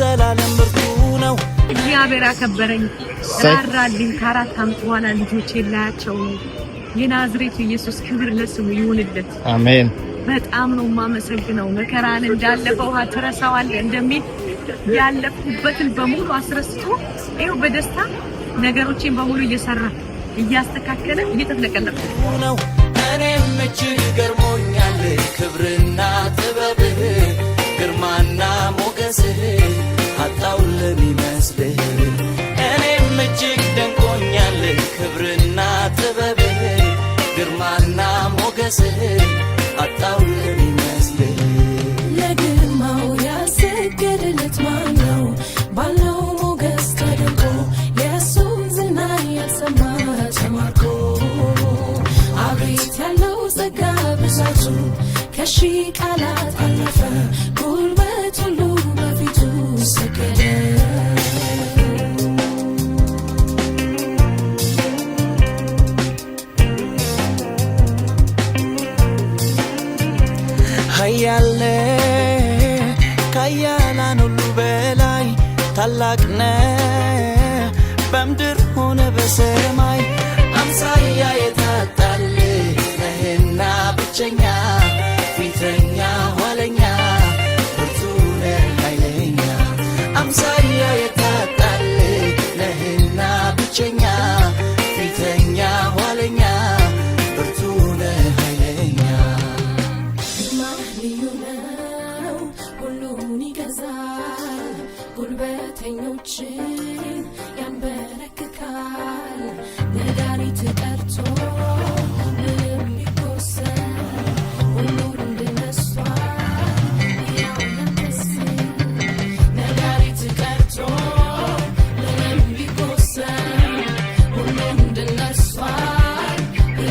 ለዘላለም ብርቱ ነው እግዚአብሔር አከበረኝ ራራልኝ ከአራት ዓመት በኋላ ልጆቼ ላያቸው የናዝሬቱ ኢየሱስ ክብር ለስሙ ይሁንለት አሜን በጣም ነው ማመሰግነው መከራን እንዳለፈው አትረሳዋለህ እንደሚል ያለፉበትን በሙሉ አስረስቶ ይሄው በደስታ ነገሮችን በሙሉ እየሰራ እያስተካከለ እየተፈለቀለቀ ነው እኔም እጅግ ገርሞኛል ክብርና ጥበብህ ግርማና ሞገስህ አጣው ለሚመስልህ እኔም እጅግ ደንቆኛል ክብርና ጥበብህ ግርማና ሞገስህ አጣው ለሚመስልህ ለግርማው ያሰገደለት ማን ነው ባለው ሞገስ ተደንቆ የእሱን ዝና ያሰማ ተማርኮ አቤት ያለው ጸጋ ብዛቱ ከሺህ ቃላት አለፈ ጉልበት ሁሉ በፊቱ ሰገደ ኃያል ከኃያላን ሁሉ በላይ ታላቅ ነህ በምድር ሆነ በሰማይ አምሳያ የታጣልህ ነህና ብቸኛ ፊተኛ ኋለኛ ብርቱ ነህ ኃይለኛ አምሳያ የታጣልህ ነህና ብቸኛ ፊተኛ ኋለኛ ብርቱ ነህ ኃይለኛ ልዩ ነው ሁሉን ይገዛል ጉልበተኞችን ያንበረክካል ነጋሪት ቀርቶ ምንም ቢቆሰል ሁሉ እንድነሷል ያው ያንተስል ነጋሪት ቀርቶ ምንም ቢቆሰል ሁሉ እንድነሷል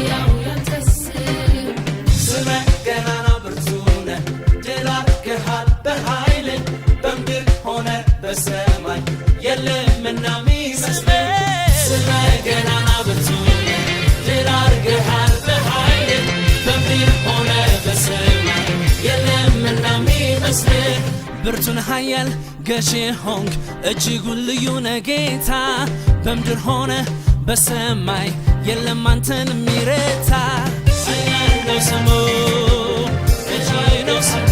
ያው ያንተስል ስመ ገናና ብርቱ ነህ ድል አድርገሃል በኃይል በምድር ሆነ በሰማይ የለምና ሚመስልህ ስመ ገናና ብርቱ ነህ ድል አድርገሃል በኃይል በምድር ሆነ በሰማይ የለምና ሚመስልህ ብርቱን ኃያል ገዢ ሆንክ እጅጉን ልዩ ነህ ጌታ በምድር ሆነ በሰማይ የለም አንተን የሚረታ ኃያል ነው ስሙ ገዢ ነው ስሙ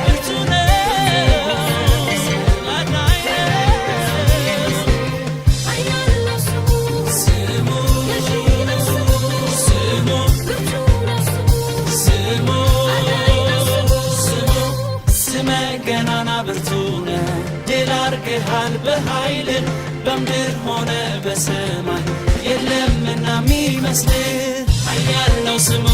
ብርቱ ነው አዳኝ ኃያል ነው ስሙ ስሙ ገዢ ነው ስሙ ስሙ ብርቱ ነው ስሙ ስሙ አዳኝ ነው ስሙ ስመ ገናና ብርቱ ነህ ድል አድርገሃል በኃይል በምድር ሆነ በሰማይ የለምና ሚመስልህ ኃያል ነው ስሙ